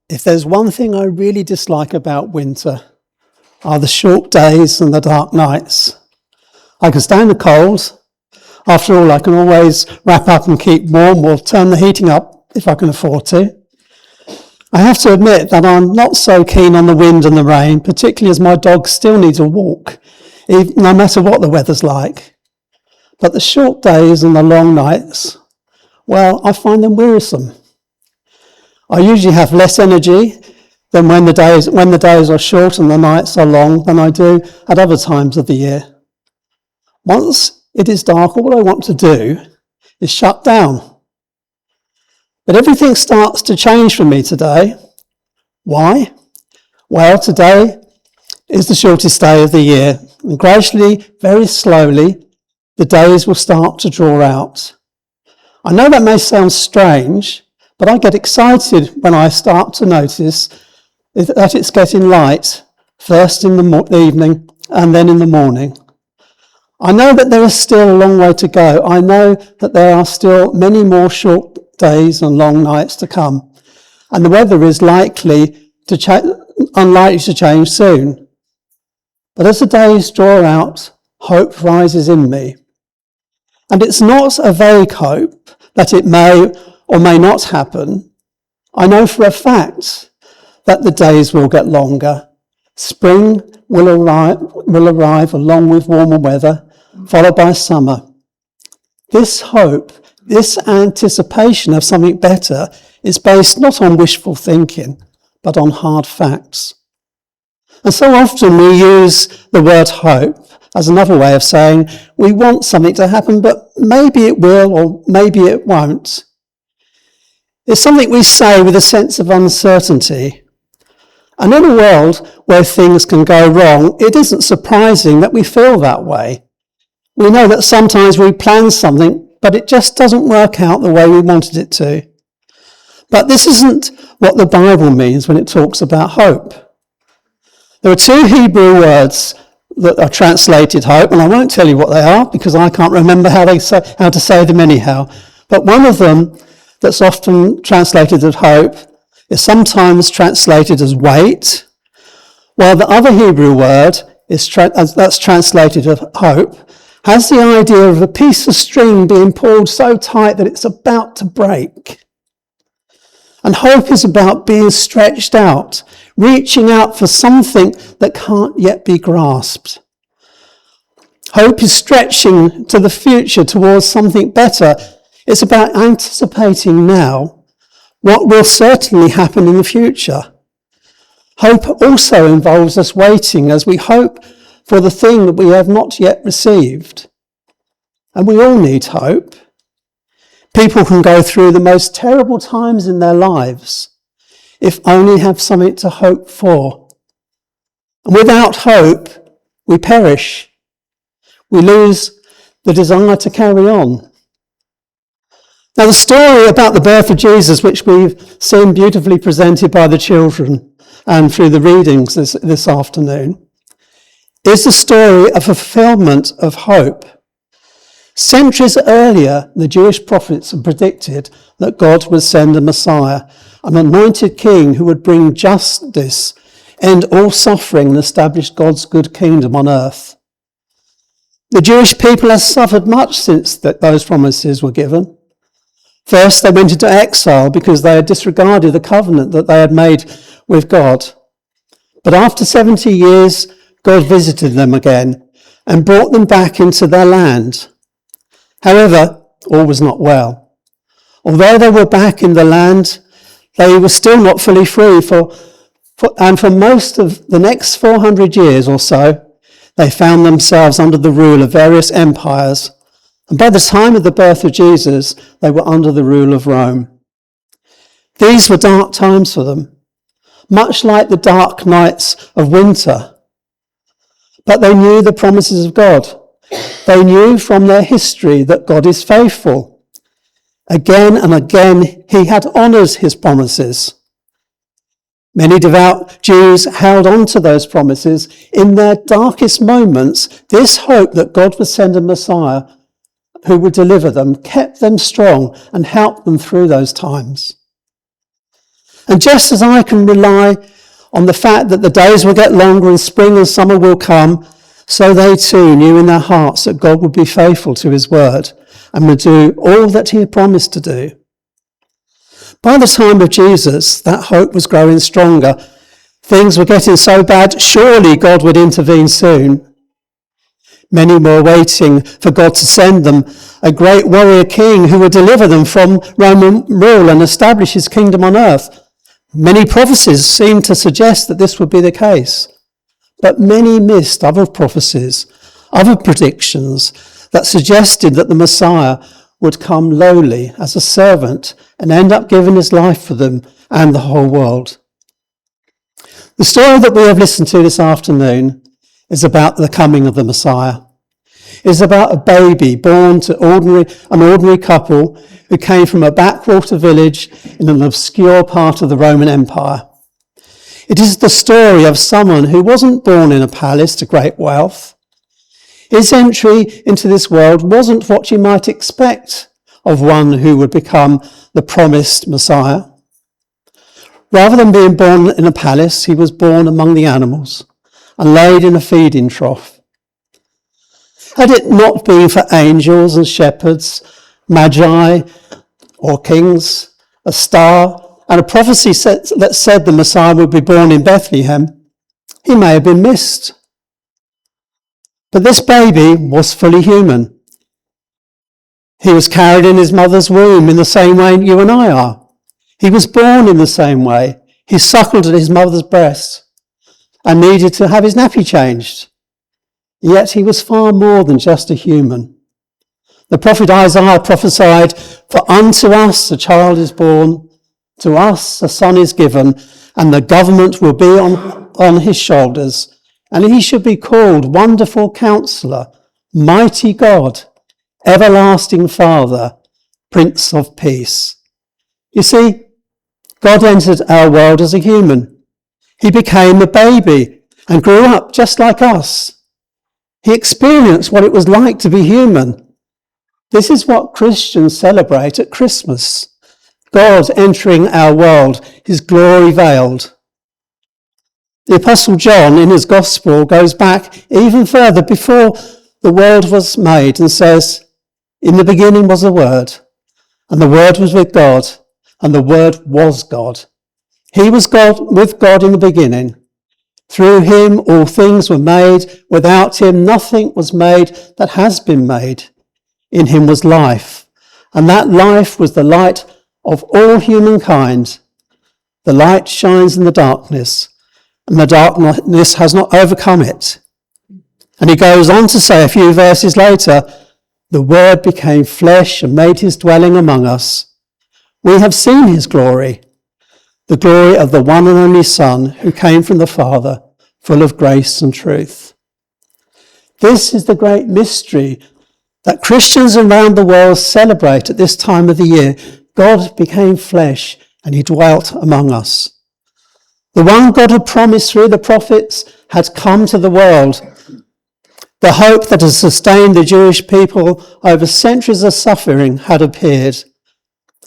If there's one thing I really dislike about winter, are the short days and the dark nights. I can stand the cold. After all, I can always wrap up and keep warm or turn the heating up if I can afford to. I have to admit that I'm not so keen on the wind and the rain, particularly as my dog still needs a walk, no matter what the weather's like. But the short days and the long nights, well, I find them wearisome. I usually have less energy than when the days are short and the nights are long than I do at other times of the year. Once it is dark, all I want to do is shut down. But everything starts to change for me today. Why? Well, today is the shortest day of the year, and gradually, very slowly, the days will start to draw out. I know that may sound strange, but I get excited when I start to notice that it's getting light, first in the evening and then in the morning. I know that there is still a long way to go. I know that there are still many more short days and long nights to come, and the weather is unlikely to change soon. But as the days draw out, hope rises in me. And it's not a vague hope that it may or may not happen. I know for a fact that the days will get longer. Spring will arrive along with warmer weather, followed by summer. This hope, this anticipation of something better is based not on wishful thinking, but on hard facts. And so often we use the word hope as another way of saying we want something to happen, but maybe it will or maybe it won't. It's something we say with a sense of uncertainty. And in a world where things can go wrong, it isn't surprising that we feel that way. We know that sometimes we plan something, but it just doesn't work out the way we wanted it to. But this isn't what the Bible means when it talks about hope. There are two Hebrew words that are translated hope, and I won't tell you what they are because I can't remember how to say them anyhow. But one of them that's often translated as hope is sometimes translated as wait, while the other Hebrew word that's translated as hope has the idea of a piece of string being pulled so tight that it's about to break. And hope is about being stretched out, reaching out for something that can't yet be grasped. Hope is stretching to the future towards something better. It's about anticipating now what will certainly happen in the future. Hope also involves us waiting as we hope for the thing that we have not yet received. And we all need hope. People can go through the most terrible times in their lives if only have something to hope for. And without hope, we perish. We lose the desire to carry on. Now, the story about the birth of Jesus, which we've seen beautifully presented by the children and through the readings this afternoon, is the story of a fulfillment of hope. Centuries earlier, the Jewish prophets had predicted that God would send a Messiah, an anointed king who would bring justice, end all suffering, and establish God's good kingdom on earth. The Jewish people have suffered much since those promises were given. First, they went into exile because they had disregarded the covenant that they had made with God. But after 70 years, God visited them again and brought them back into their land. However, all was not well. Although they were back in the land, they were still not fully free, and for most of the next 400 years or so, they found themselves under the rule of various empires. And by the time of the birth of Jesus, they were under the rule of Rome. These were dark times for them, much like the dark nights of winter. But they knew the promises of God. They knew from their history that God is faithful. Again and again, he had honoured his promises. Many devout Jews held on to those promises. In their darkest moments, this hope that God would send a Messiah who would deliver them kept them strong and helped them through those times. And just as I can rely on the fact that the days will get longer and spring and summer will come, so they too knew in their hearts that God would be faithful to his word and would do all that he had promised to do. By the time of Jesus, that hope was growing stronger. Things were getting so bad, surely God would intervene soon. Many were waiting for God to send them a great warrior king who would deliver them from Roman rule and establish his kingdom on earth. Many prophecies seemed to suggest that this would be the case, but many missed other prophecies, other predictions that suggested that the Messiah would come lowly as a servant and end up giving his life for them and the whole world. The story that we have listened to this afternoon is about the coming of the Messiah. It's about a baby born to an ordinary couple who came from a backwater village in an obscure part of the Roman Empire. It is the story of someone who wasn't born in a palace to great wealth. His entry into this world wasn't what you might expect of one who would become the promised Messiah. Rather than being born in a palace, he was born among the animals and laid in a feeding trough. Had it not been for angels and shepherds, magi or kings, a star, and a prophecy that said the Messiah would be born in Bethlehem, he may have been missed. But this baby was fully human. He was carried in his mother's womb in the same way you and I are. He was born in the same way. He suckled at his mother's breast and needed to have his nappy changed. Yet he was far more than just a human. The prophet Isaiah prophesied, "For unto us a child is born, to us a son is given, and the government will be on his shoulders, and he should be called Wonderful Counselor, Mighty God, Everlasting Father, Prince of Peace." You see, God entered our world as a human. He became a baby and grew up just like us. He experienced what it was like to be human. This is what Christians celebrate at Christmas. God entering our world, his glory veiled. The Apostle John in his Gospel goes back even further before the world was made and says, "In the beginning was the Word, and the Word was with God, and the Word was God. He was God with God in the beginning. Through him all things were made. Without him nothing was made that has been made. In him was life, and that life was the light of all humankind. The light shines in the darkness, and the darkness has not overcome it." And he goes on to say a few verses later, "The Word became flesh and made his dwelling among us. We have seen his glory, the glory of the one and only Son who came from the Father, full of grace and truth." This is the great mystery that Christians around the world celebrate at this time of the year. God became flesh and he dwelt among us. The one God had promised through the prophets had come to the world. The hope that has sustained the Jewish people over centuries of suffering had appeared.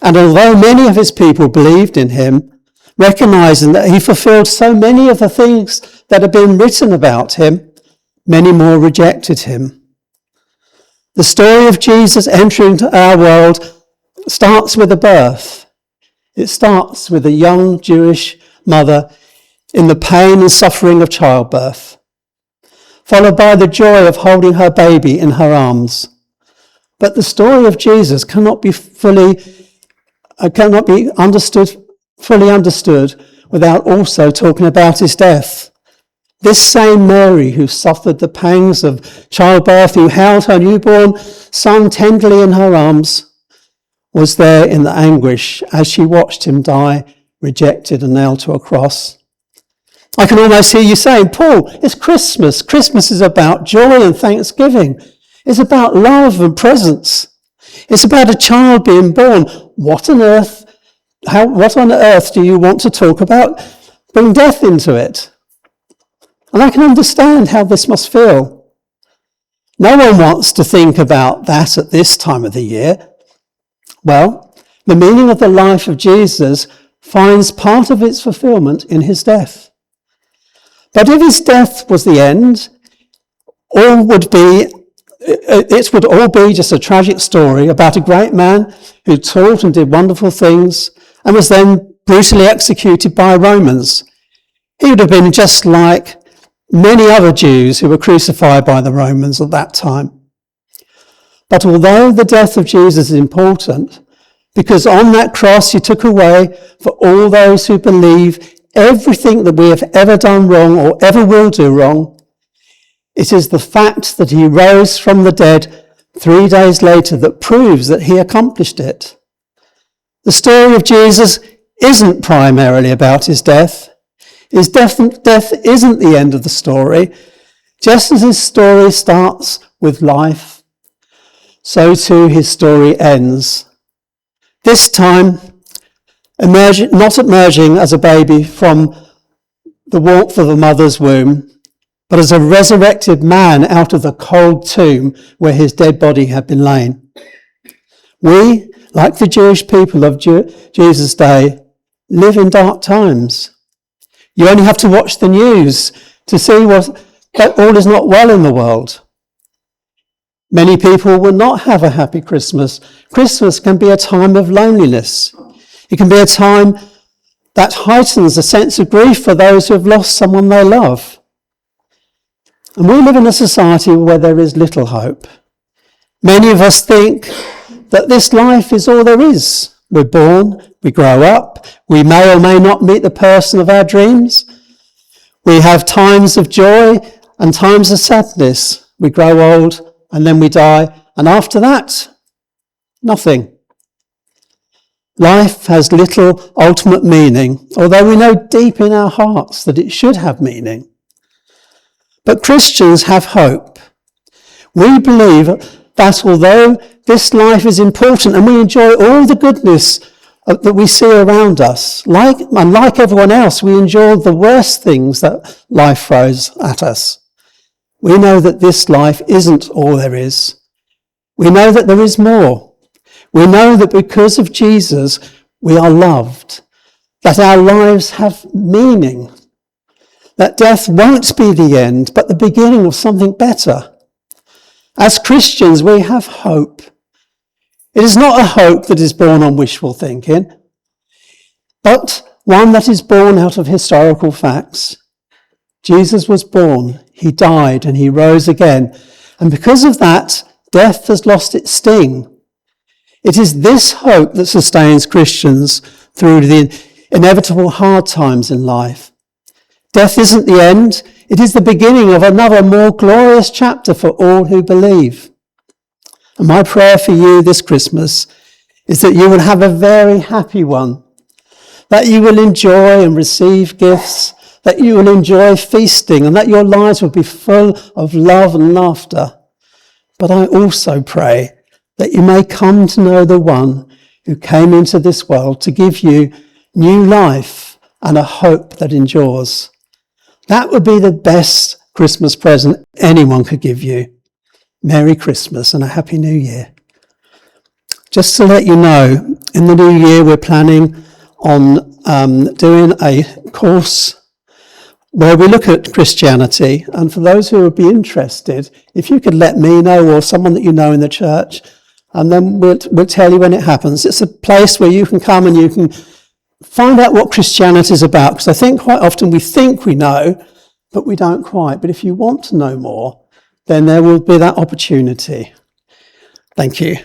And although many of his people believed in him, recognizing that he fulfilled so many of the things that had been written about him, many more rejected him. The story of Jesus entering into our world starts with a birth. It starts with a young Jewish mother in the pain and suffering of childbirth, followed by the joy of holding her baby in her arms. But the story of Jesus cannot be fully understood without also talking about his death. This same Mary who suffered the pangs of childbirth, who held her newborn son tenderly in her arms, was there in the anguish as she watched him die, rejected and nailed to a cross. I can almost hear you saying, "Paul, it's Christmas. Christmas is about joy and thanksgiving. It's about love and presents. It's about a child being born. What on earth do you want to talk about? Bring death into it." And I can understand how this must feel. No one wants to think about that at this time of the year. Well, the meaning of the life of Jesus finds part of its fulfillment in his death. But if his death was the end, it would all be just a tragic story about a great man who taught and did wonderful things and was then brutally executed by Romans. He would have been just like many other Jews who were crucified by the Romans at that time. But although the death of Jesus is important, because on that cross he took away for all those who believe everything that we have ever done wrong or ever will do wrong, it is the fact that he rose from the dead 3 days later that proves that he accomplished it. The story of Jesus isn't primarily about his death. His death isn't the end of the story. Just as his story starts with life, so too his story ends. This time, not emerging as a baby from the warmth of a mother's womb, but as a resurrected man out of the cold tomb where his dead body had been lain. We, like the Jewish people of Jesus' day, live in dark times. You only have to watch the news to see that all is not well in the world. Many people will not have a happy Christmas. Christmas can be a time of loneliness. It can be a time that heightens a sense of grief for those who have lost someone they love. And we live in a society where there is little hope. Many of us think that this life is all there is. We're born, we grow up, we may or may not meet the person of our dreams. We have times of joy and times of sadness. We grow old and then we die, and after that, nothing. Life has little ultimate meaning, although we know deep in our hearts that it should have meaning. But Christians have hope. We believe that although this life is important and we enjoy all the goodness that we see around us, like everyone else, we enjoy the worst things that life throws at us. We know that this life isn't all there is. We know that there is more. We know that because of Jesus, we are loved, that our lives have meaning, that death won't be the end, but the beginning of something better. As Christians, we have hope. It is not a hope that is born on wishful thinking, but one that is born out of historical facts. Jesus was born, he died, and he rose again. And because of that, death has lost its sting. It is this hope that sustains Christians through the inevitable hard times in life. Death isn't the end. It is the beginning of another more glorious chapter for all who believe. And my prayer for you this Christmas is that you will have a very happy one, that you will enjoy and receive gifts, that you will enjoy feasting, and that your lives will be full of love and laughter. But I also pray that you may come to know the one who came into this world to give you new life and a hope that endures. That would be the best Christmas present anyone could give you. Merry Christmas and a Happy New Year. Just to let you know, in the new year we're planning on doing a course where we look at Christianity. And for those who would be interested, if you could let me know or someone that you know in the church, and then we'll tell you when it happens. It's a place where you can come and you can find out what Christianity is about, because I think quite often we think we know, but we don't quite. But if you want to know more, then there will be that opportunity. Thank you.